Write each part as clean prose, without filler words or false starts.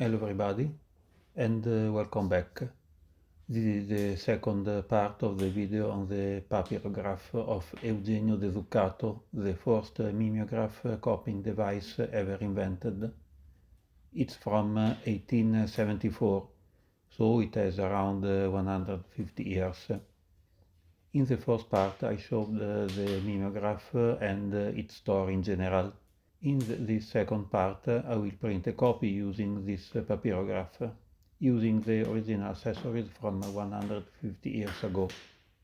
Hello everybody and welcome back. This is the second part of the video on the papyrograph of Eugenio de Zuccato, the first mimeograph copying device ever invented. It's from 1874, so it has around 150 years. In the first part I showed the mimeograph and its story in general. In this second part I will print a copy using this papyrograph, using the original accessories from 150 years ago.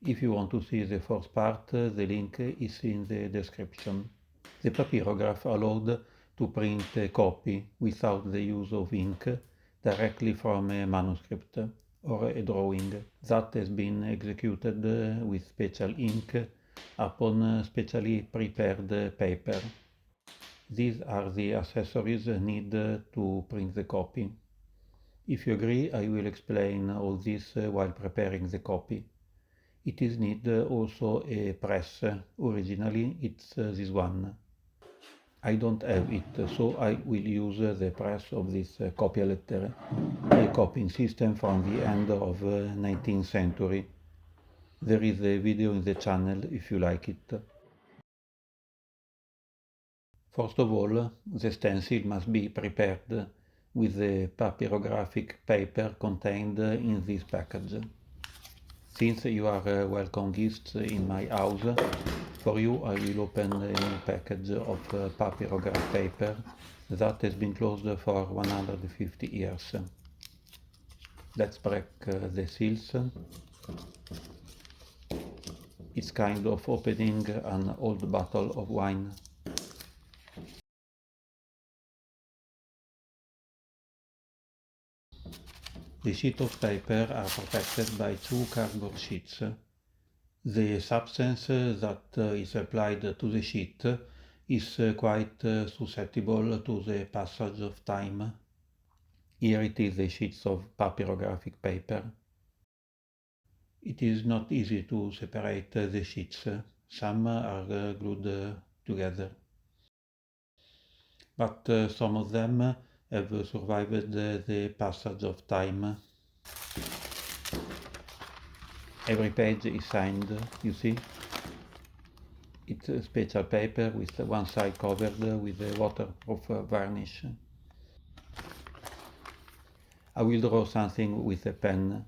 If you want to see the first part, the link is in the description. The papyrograph allowed to print a copy without the use of ink directly from a manuscript or a drawing that has been executed with special ink upon specially prepared paper. These are the accessories needed to print the copy. If you agree, I will explain all this while preparing the copy. It is needed also a press. Originally it's this one. I don't have it, so I will use the press of this copia letter, a copying system from the end of 19th century. There is a video in the channel if you like it. First of all, the stencil must be prepared with the papyrographic paper contained in this package. Since you are welcome guests in my house, for you I will open a new package of papyrograph paper that has been closed for 150 years. Let's break the seals. It's kind of opening an old bottle of wine. The sheets of paper are protected by two cardboard sheets. The substance that is applied to the sheet is quite susceptible to the passage of time. Here it is the sheets of papyrographic paper. It is not easy to separate the sheets. Some are glued together. But some of them have survived the passage of time. Every page is signed, you see. It's a special paper with one side covered with a waterproof varnish. I will draw something with a pen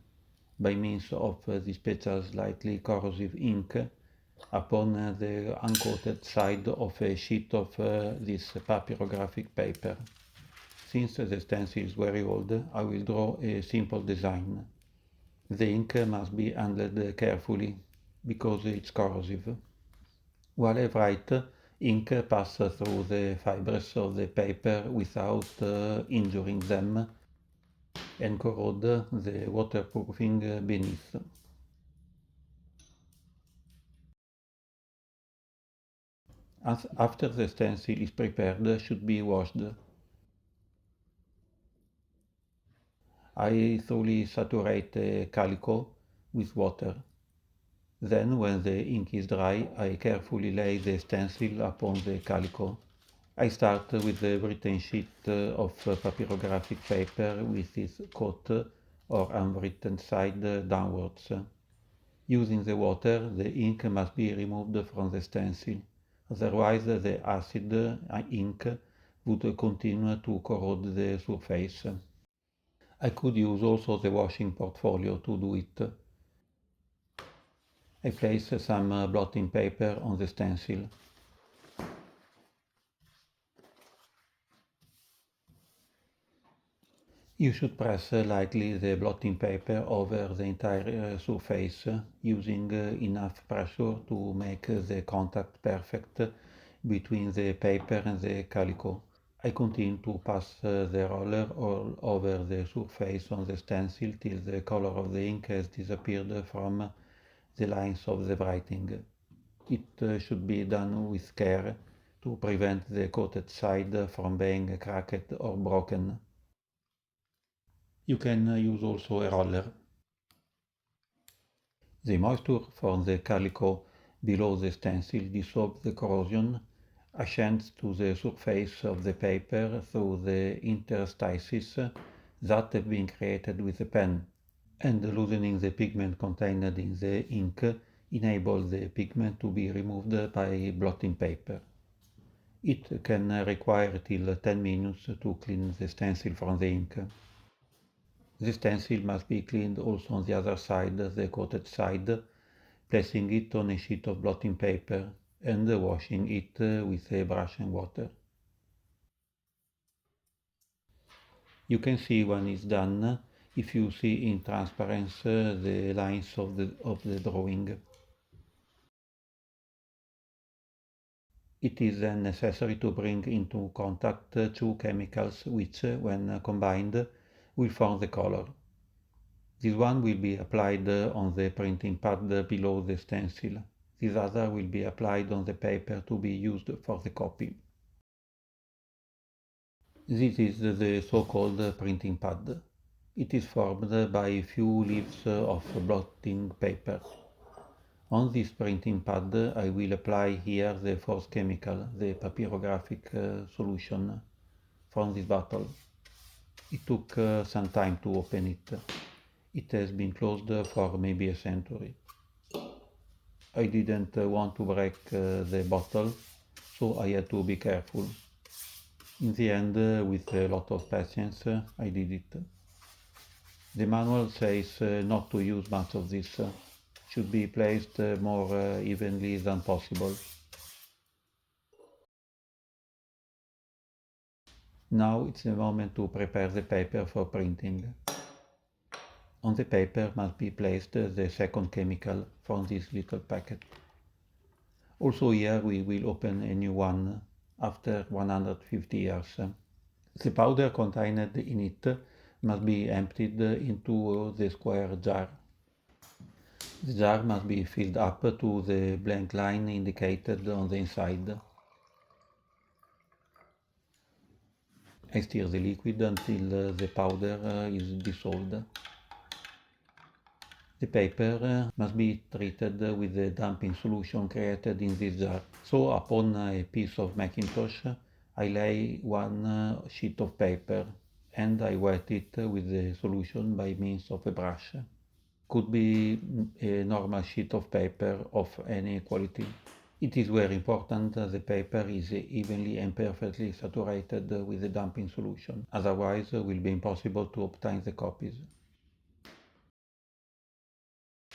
by means of the special slightly corrosive ink upon the uncoated side of a sheet of this papyrographic paper. Since the stencil is very old, I will draw a simple design. The ink must be handled carefully because it's corrosive. While I write, ink passes through the fibers of the paper without injuring them and corrode the waterproofing beneath. After the stencil is prepared, should be washed. I thoroughly saturate the calico with water. Then, when the ink is dry, I carefully lay the stencil upon the calico. I start with the written sheet of papyrographic paper with its coat or unwritten side downwards. Using the water, the ink must be removed from the stencil, otherwise the acid ink would continue to corrode the surface. I could use also the washing portfolio to do it. I place some blotting paper on the stencil. You should press lightly the blotting paper over the entire surface, using enough pressure to make the contact perfect between the paper and the calico. I continue to pass the roller all over the surface on the stencil till the color of the ink has disappeared from the lines of the writing. It should be done with care to prevent the coated side from being cracked or broken. You can use also a roller. The moisture from the calico below the stencil dissolves the corrosion, ascends to the surface of the paper through the interstices that have been created with a pen, and loosening the pigment contained in the ink enables the pigment to be removed by blotting paper. It can require till 10 minutes to clean the stencil from the ink. The stencil must be cleaned also on the other side, the coated side, placing it on a sheet of blotting paper and washing it with a brush and water. You can see when it's done if you see in transparency the lines of the drawing. It is then necessary to bring into contact two chemicals which, when combined, will form the color. This one will be applied on the printing pad below the stencil. This other will be applied on the paper to be used for the copy. This is the so-called printing pad. It is formed by a few leaves of blotting paper. On this printing pad I will apply here the fourth chemical, the papyrographic solution from this bottle. It took some time to open it. It has been closed for maybe a century. I didn't want to break the bottle, so I had to be careful. In the end, with a lot of patience, I did it. The manual says not to use much of this. Should be placed more evenly than possible. Now it's the moment to prepare the paper for printing. On the paper must be placed the second chemical from this little packet. Also here we will open a new one after 150 years. The powder contained in it must be emptied into the square jar. The jar must be filled up to the blank line indicated on the inside. I stir the liquid until the powder is dissolved. The paper must be treated with the damping solution created in this jar. So upon a piece of Macintosh I lay one sheet of paper and I wet it with the solution by means of a brush. Could be a normal sheet of paper of any quality. It is very important that the paper is evenly and perfectly saturated with the damping solution, otherwise it will be impossible to obtain the copies.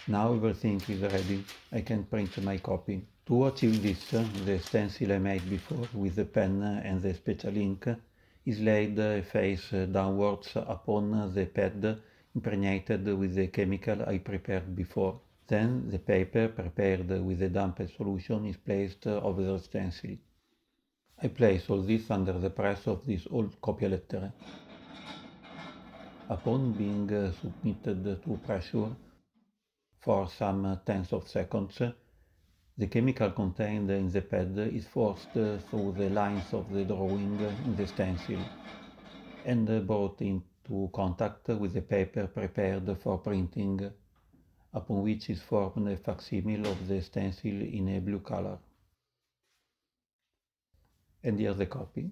Now everything is ready, I can print my copy. To achieve this, the stencil I made before with the pen and the special ink is laid face downwards upon the pad impregnated with the chemical I prepared before. Then the paper prepared with the damped solution is placed over the stencil. I place all this under the press of this old copia letter. Upon being submitted to pressure for some tens of seconds, the chemical contained in the pad is forced through the lines of the drawing in the stencil and brought into contact with the paper prepared for printing, upon which is formed a facsimile of the stencil in a blue color. And here's the copy.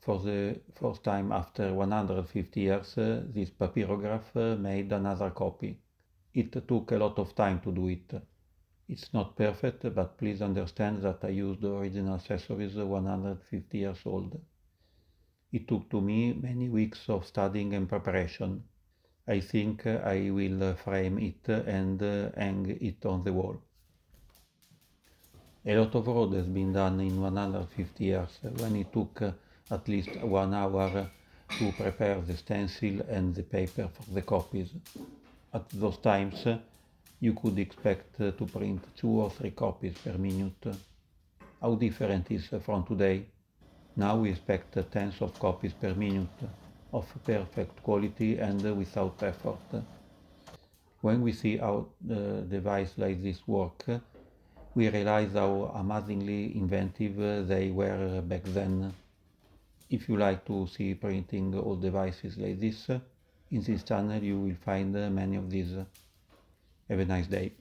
For the first time after 150 years, this papyrograph made another copy. It took a lot of time to do it. It's not perfect, but please understand that I used original accessories 150 years old. It took to me many weeks of studying and preparation. I think I will frame it and hang it on the wall. A lot of road has been done in 150 years, when it took at least 1 hour to prepare the stencil and the paper for the copies. At those times, you could expect to print 2 or 3 copies per minute. How different is from today? Now we expect tens of copies per minute, of perfect quality and without effort. When we see how the device like this work, we realize how amazingly inventive they were back then. If you like to see printing old devices like this, in this channel you will find many of these. Have a nice day.